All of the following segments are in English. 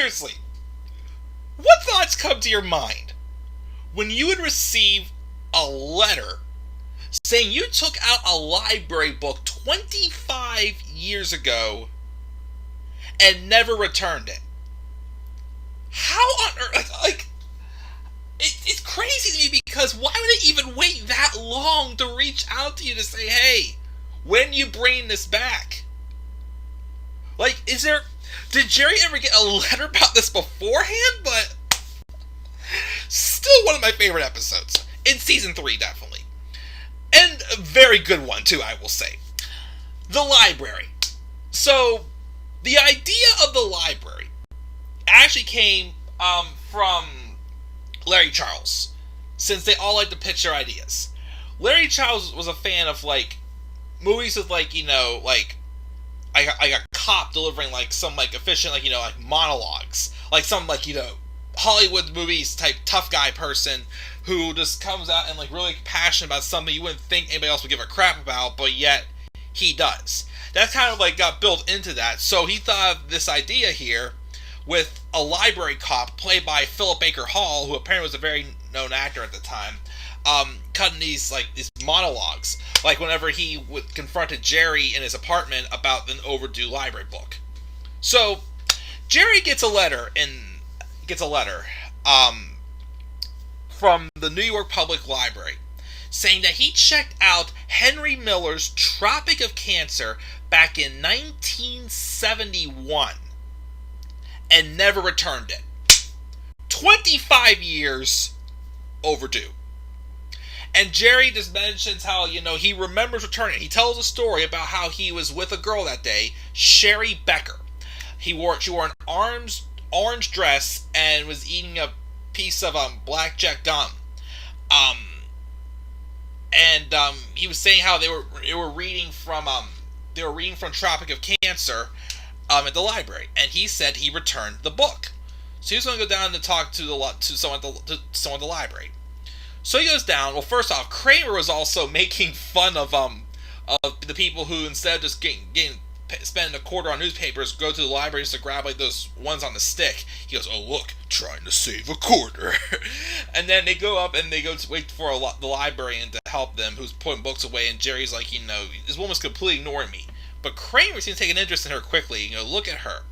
seriously, what thoughts come to your mind when you would receive a letter saying you took out a library book 25 years ago and never returned it? How on earth, it's crazy to me, because why would they even wait that long to reach out to you to say, hey, when you bring this back? Like, did Jerry ever get a letter about this beforehand? But still one of my favorite episodes. In season 3, definitely. And a very good one, too, I will say. The library. So, the idea of the library actually came from Larry Charles, since they all like to pitch their ideas. Larry Charles was a fan of, movies with, a cop delivering, some, efficient, monologues. Some, Hollywood movies type tough guy person who just comes out and, really passionate about something you wouldn't think anybody else would give a crap about, but yet he does. That kind of, got built into that. So he thought of this idea here with a library cop played by Philip Baker Hall, who apparently was a very known actor at the time, cutting these monologues, whenever he confronted Jerry in his apartment about an overdue library book. So Jerry gets a letter from the New York Public Library saying that he checked out Henry Miller's Tropic of Cancer back in 1971 and never returned it. 25 years overdue. And Jerry just mentions how, he remembers returning it. He tells a story about how he was with a girl that day, Sherry Becker. She wore an orange dress and was eating a piece of blackjack gum. He was saying how they were reading from Tropic of Cancer at the library, and he said he returned the book. So he was going to go down and talk to someone at the library. So he goes down. Well, first off, Kramer was also making fun of the people who, instead of just spending a quarter on newspapers, go to the library just to grab those ones on the stick. He goes, "Oh look, trying to save a quarter," and then they go up and they go to wait for the librarian to help them, who's putting books away. And Jerry's like, this woman's completely ignoring me. But Kramer seems to take an interest in her quickly. Look at her.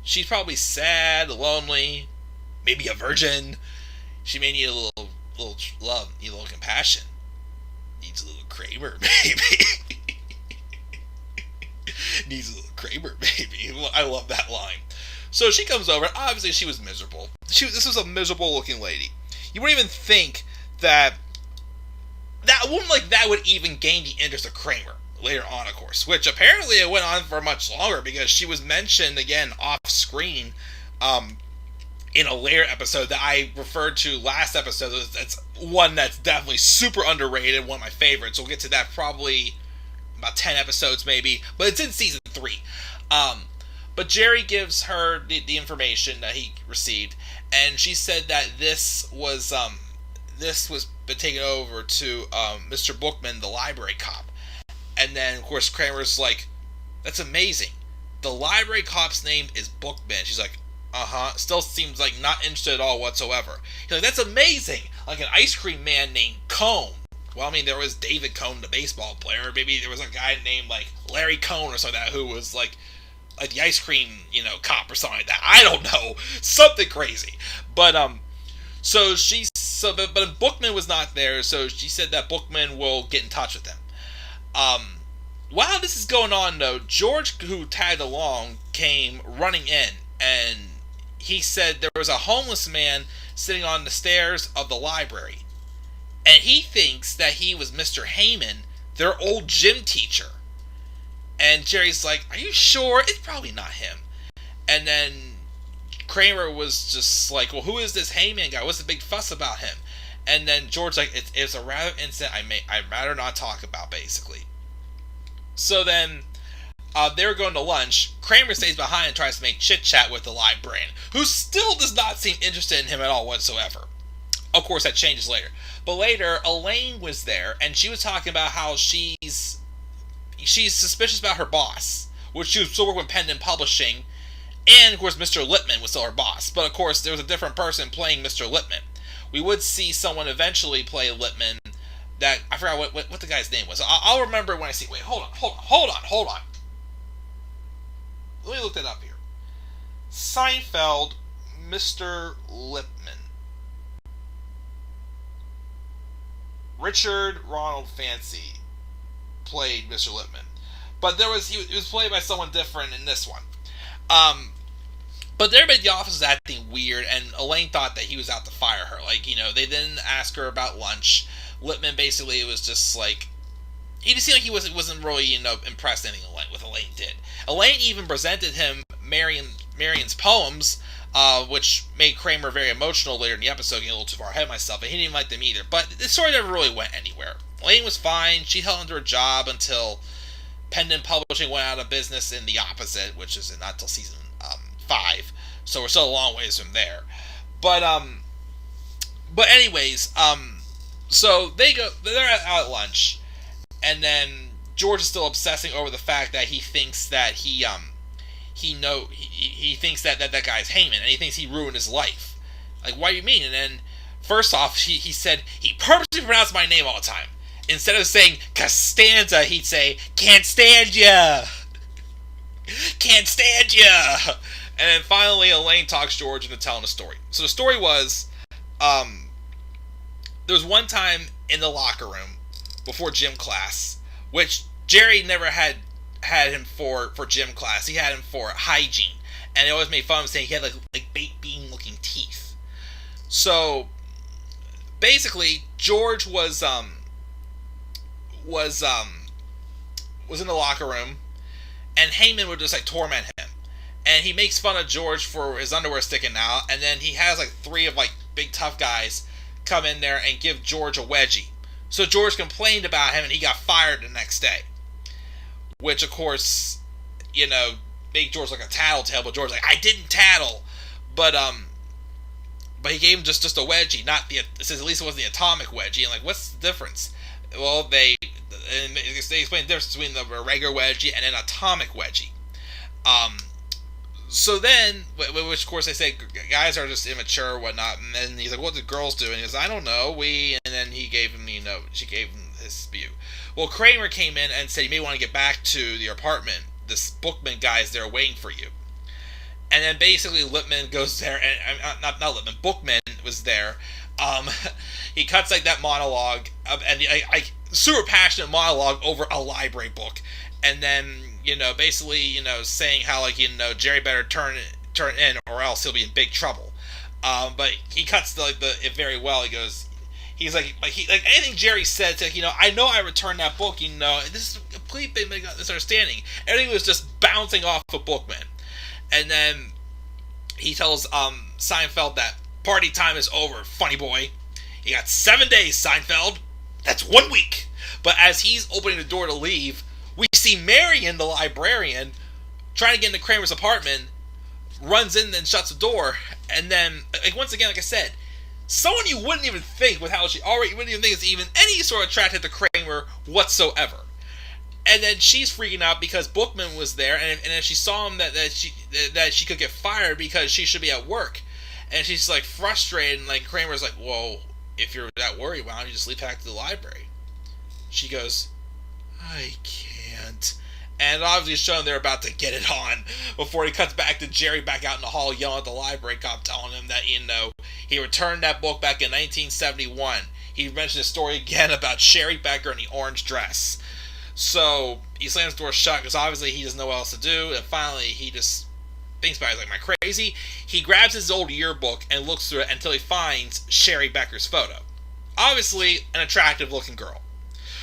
She's probably sad, lonely, maybe a virgin. She may need a little love, need a little compassion. Needs a little Kramer, baby. Needs a little Kramer, baby. I love that line. So she comes over. Obviously, she was miserable. This was a miserable-looking lady. You wouldn't even think that a woman like that would even gain the interest of Kramer later on, of course. Which apparently it went on for much longer, because she was mentioned again off-screen in a later episode that I referred to last episode. That's one that's definitely super underrated, one of my favorites. We'll get to that probably about 10 episodes maybe, but it's in season 3. But Jerry gives her the information that he received, and she said that this was been taken over to Mr. Bookman, the library cop. And then, of course, Kramer's like, "That's amazing. The library cop's name is Bookman." She's like, "Uh-huh." Still seems like not interested at all whatsoever. He's like, "That's amazing. Like an ice cream man named Cone." Well, I mean, there was David Cone, the baseball player. Maybe there was a guy named, Larry Cone or something like that, who was, like the ice cream, cop or something like that. I don't know. Something crazy. But, but Bookman was not there, so she said that Bookman will get in touch with him. While this is going on, though, George, who tagged along, came running in, and he said there was a homeless man sitting on the stairs of the library. And he thinks that he was Mr. Heyman, their old gym teacher. And Jerry's like, "Are you sure? It's probably not him." And then Kramer was just like, "Well, who is this Heyman guy? What's the big fuss about him?" And then George's like, it's a rather incident I'd rather not talk about, basically. So then they were going to lunch. Kramer stays behind and tries to make chit-chat with the librarian, who still does not seem interested in him at all whatsoever. Of course, that changes later. But later, Elaine was there, and she was talking about how she's suspicious about her boss, which she was still working with Pendant Publishing, And, of course, Mr. Lippman was still her boss. But, of course, there was a different person playing Mr. Lippman. We would see someone eventually play Lippman that... I forgot what the guy's name was. I'll remember when I see... Wait, hold on. Let me look that up here. Seinfeld, Mr. Lippman. Richard Ronald Fancy played Mr. Lippman. But he was played by someone different in this one. But everybody at the office was acting weird, and Elaine thought that he was out to fire her. Like, they didn't ask her about lunch. Lippman basically was just like... He just seemed like he wasn't really, impressed anything with Elaine did. Elaine even presented him Marion's poems, which made Kramer very emotional later in the episode, getting a little too far ahead of myself, and he didn't like them either. But the story never really went anywhere. Elaine was fine. She held onto her job until Pendant Publishing went out of business in the opposite, which is not until season 5. So we're still a long ways from there. But anyways, so they're out at lunch, and then George is still obsessing over the fact that he thinks that he thinks that guy's Heyman, and he thinks he ruined his life. Like, what do you mean? And then, first off, he said he purposely pronounced my name all the time. Instead of saying Costanza, he'd say, "Can't stand ya! Can't stand ya!" And then finally, Elaine talks George into telling a story. So the story was, there was one time in the locker room before gym class, which Jerry never had him for gym class. He had him for hygiene, and they always made fun of him saying he had like baked bean looking teeth. So basically, George was in the locker room, and Heyman would just torment him, and he makes fun of George for his underwear sticking out, and then he has 3 of big tough guys come in there and give George a wedgie. So George complained about him, and he got fired the next day. Which, of course, made George like a tattletale. But George's like, I didn't tattle. But he gave him just a wedgie. It says at least it wasn't the atomic wedgie. And what's the difference? Well, they explain the difference between the regular wedgie and an atomic wedgie. So then, which of course they say guys are just immature or whatnot, and then he's like, what did girls do? And he goes, I don't know, and then he gave him, she gave him his spew. Well, Kramer came in and said, you may want to get back to your apartment. This Bookman guy is there waiting for you. And then basically Lippman goes there, and not Lippman, Bookman was there. He cuts that monologue, and super passionate monologue over a library book. And then, basically, saying how, Jerry better turn in or else he'll be in big trouble. But he cuts it very well. He goes, he's anything Jerry said, I know I returned that book, this is a complete misunderstanding. Everything was just bouncing off of Bookman. And then he tells Seinfeld that party time is over, funny boy. You got 7 days, Seinfeld. That's 1 week. But as he's opening the door to leave, we see Marion, the librarian, trying to get into Kramer's apartment, runs in and shuts the door, and then, once again, like I said, someone you wouldn't even think with how she already, you wouldn't even think is even any sort of attracted to Kramer whatsoever. And then she's freaking out because Bookman was there, and if she saw him that she could get fired because she should be at work. And she's frustrated, and Kramer's like, well, if you're that worried, why don't you just leave back to the library? She goes, I can't. And obviously showing they're about to get it on before he cuts back to Jerry back out in the hall yelling at the library cop, telling him that, he returned that book back in 1971. He mentioned a story again about Sherry Becker in the orange dress. So he slams the door shut because obviously he doesn't know what else to do. And finally he just thinks about it. He's like, am I crazy? He grabs his old yearbook and looks through it until he finds Sherry Becker's photo. Obviously an attractive looking girl.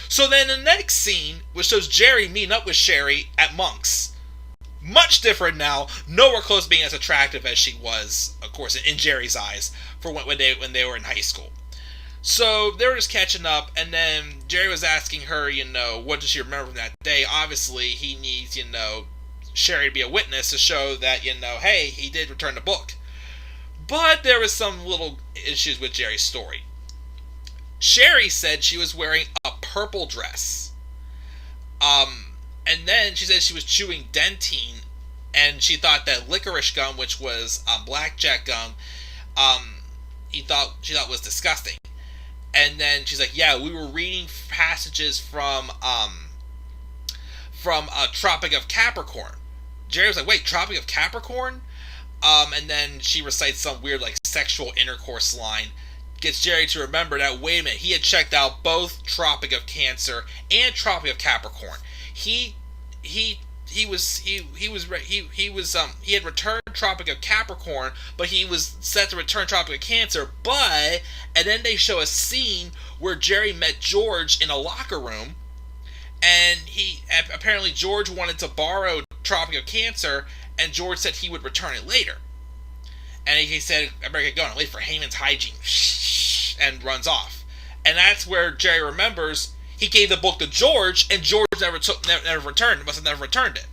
So then the next scene, which shows Jerry meeting up with Sherry at Monk's. Much different now, nowhere close to being as attractive as she was, of course, in Jerry's eyes, for when they were in high school. So they were just catching up, and then Jerry was asking her, what does she remember from that day? Obviously, he needs, Sherry to be a witness to show that, hey, he did return the book. But there was some little issues with Jerry's story. Sherry said she was wearing a purple dress. And then she said she was chewing Dentine and she thought that licorice gum, which was blackjack gum, she thought was disgusting. And then she's like, "Yeah, we were reading passages from Tropic of Capricorn." Jerry was like, "Wait, Tropic of Capricorn?" And then she recites some weird like sexual intercourse line. Gets Jerry to remember that, wait a minute, he had checked out both Tropic of Cancer and Tropic of Capricorn. He had returned Tropic of Capricorn, but he was set to return Tropic of Cancer. And then they show a scene where Jerry met George in a locker room, and apparently George wanted to borrow Tropic of Cancer, and George said he would return it later. And he said, "I better get going. I'll wait for Heyman's hygiene," and runs off. And that's where Jerry remembers he gave the book to George, and George never returned. Must have never returned it.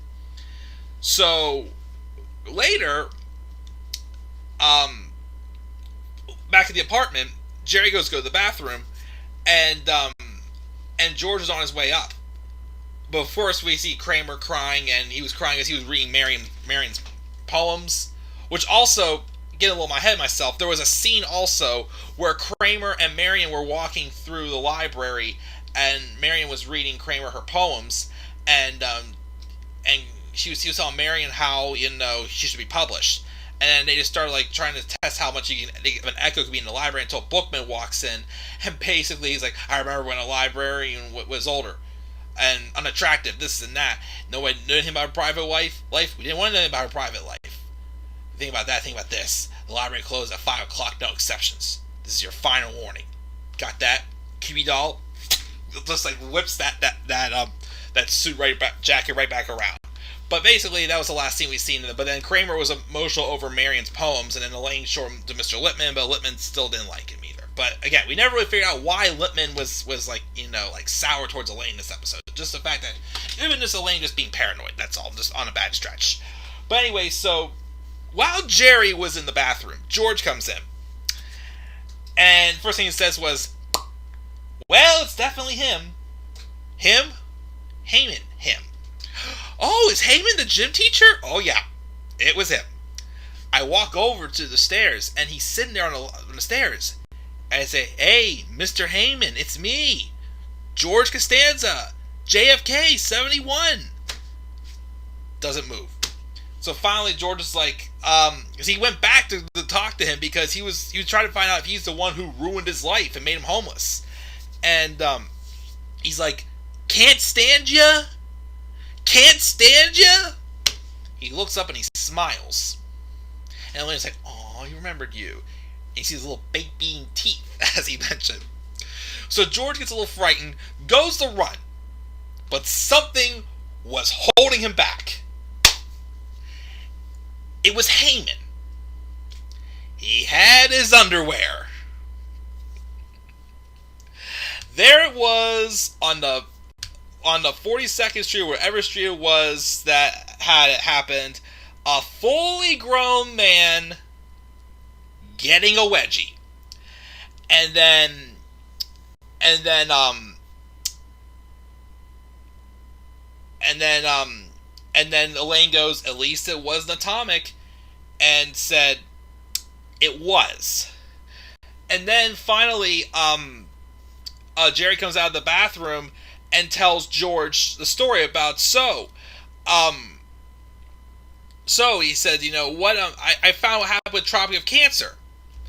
So later, back at the apartment, Jerry goes to go to the bathroom, and George is on his way up. But first, we see Kramer crying, and he was crying as he was reading Marion's poems, which also, getting a little my head myself, there was a scene also where Kramer and Marion were walking through the library, and Marion was reading Kramer her poems, and he was telling Marion how she should be published, and then they just started like trying to test how much an echo could be in the library until Bookman walks in, and basically he's like, "I remember when a librarian was older and unattractive, this and that. No one knew anything about her private life. We didn't want to know anything about her private life. Think about that, think about this. The library closed at 5 o'clock, no exceptions. This is your final warning. Got that? Cubie doll?" Just like whips that suit jacket right back around. But basically, that was the last scene we seen. But then Kramer was emotional over Marion's poems, and then Elaine showed him to Mr. Lippman, but Lippman still didn't like him either. But again, we never really figured out why Lippman was like, like sour towards Elaine this episode. Just the fact that even just Elaine just being paranoid, that's all, just on a bad stretch. But anyway, so while Jerry was in the bathroom, George comes in. And first thing he says was, "Well, it's definitely him." "Him?" "Heyman, him." "Oh, is Heyman the gym teacher?" "Oh, yeah, it was him." I walk over to the stairs, and he's sitting there on the stairs. And I say, "Hey, Mr. Heyman, it's me, George Costanza, JFK 71. Doesn't move. So finally, George is like, because he went back to talk to him because he was trying to find out if he's the one who ruined his life and made him homeless. And he's like, "Can't stand ya? Can't stand ya?" He looks up and he smiles. And Elaine's like, "Oh, he remembered you." And he sees little baked bean teeth, as he mentioned. So George gets a little frightened, goes to run. But something was holding him back. It was Heyman. He had his underwear. There it was on the 42nd Street, wherever street it was that had it happened, a fully grown man getting a wedgie. And then Elaine goes, "At least it wasn't atomic," and said, "It was." And then finally, Jerry comes out of the bathroom and tells George the story about So he said, what? I found what happened with Tropic of Cancer.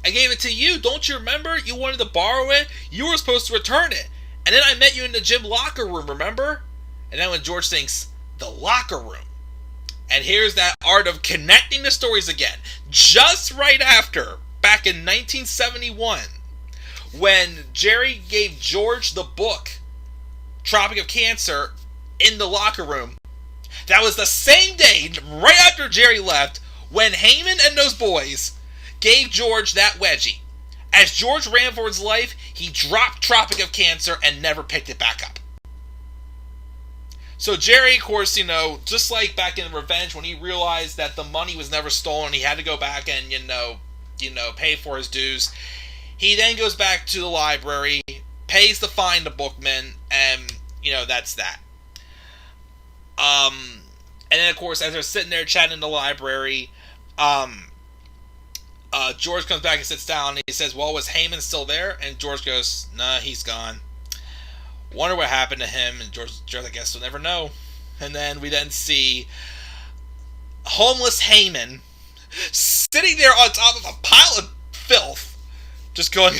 I gave it to you. Don't you remember? You wanted to borrow it. You were supposed to return it. And then I met you in the gym locker room, remember? And then when George thinks, the locker room. And here's that art of connecting the stories again. Just right after, back in 1971, when Jerry gave George the book, Tropic of Cancer, in the locker room, that was the same day, right after Jerry left, when Heyman and those boys gave George that wedgie. As George ran for his life, he dropped Tropic of Cancer and never picked it back up. So Jerry, of course, just like back in Revenge, when he realized that the money was never stolen, he had to go back and, pay for his dues. He then goes back to the library, pays to find the bookman, and, that's that. And then, of course, as they're sitting there chatting in the library, George comes back and sits down, and he says, well, was Heyman still there? And George goes, nah, he's gone. Wonder what happened to him. And George, I guess we'll never know. And then we then see homeless Heyman sitting there on top of a pile of filth, just going,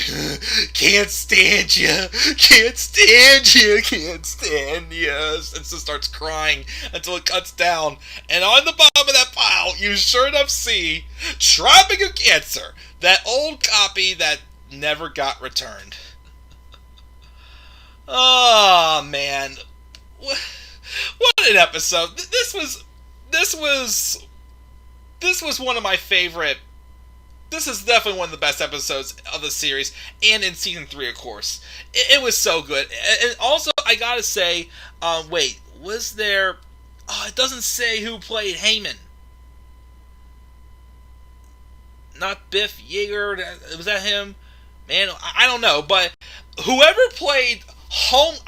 can't stand you, can't stand you, can't stand you, and so starts crying until it cuts down. And on the bottom of that pile, you sure enough see Tropic of Cancer, that old copy that never got returned. Oh, man. What an episode. This was one of my favorite. This is definitely one of the best episodes of the series, and in season 3, of course. It was so good. And also, I gotta say, wait, was there... Oh, it doesn't say who played Heyman. Not Biff Yeager? Was that him? Man, I don't know, but whoever played...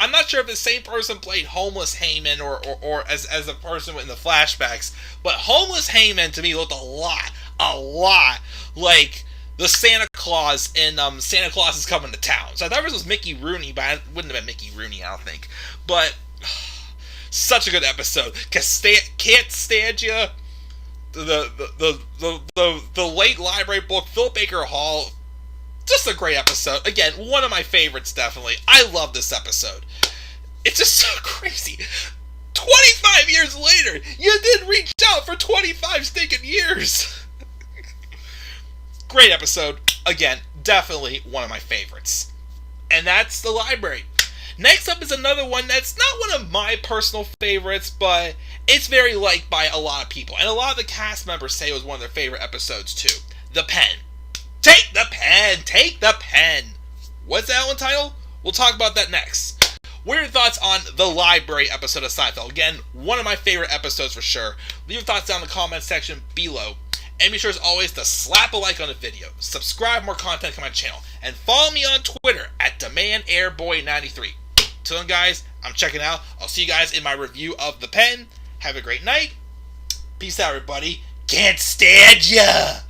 I'm not sure if the same person played homeless Heyman or as a person in the flashbacks, but homeless Heyman to me looked a lot like the Santa Claus in Santa Claus is Coming to Town. So I thought this was Mickey Rooney, but it wouldn't have been Mickey Rooney, I don't think. But such a good episode. Can't stand you. The late library book, Philip Baker Hall. Just a great episode. Again, one of my favorites, definitely. I love this episode. It's just so crazy. 25 years later, you did reach out for 25 stinking years. Great episode. Again, definitely one of my favorites. And that's The Library. Next up is another one that's not one of my personal favorites, but it's very liked by a lot of people. And a lot of the cast members say it was one of their favorite episodes, too. The Pen. Take the pen! Take the pen! What's that one title? We'll talk about that next. What are your thoughts on the Library episode of Seinfeld? Again, one of my favorite episodes for sure. Leave your thoughts down in the comments section below. And be sure as always to slap a like on the video, subscribe for more content to my channel, and follow me on Twitter at DemandAirBoy93. Till then, guys, I'm checking out. I'll see you guys in my review of The Pen. Have a great night. Peace out, everybody. Can't stand ya!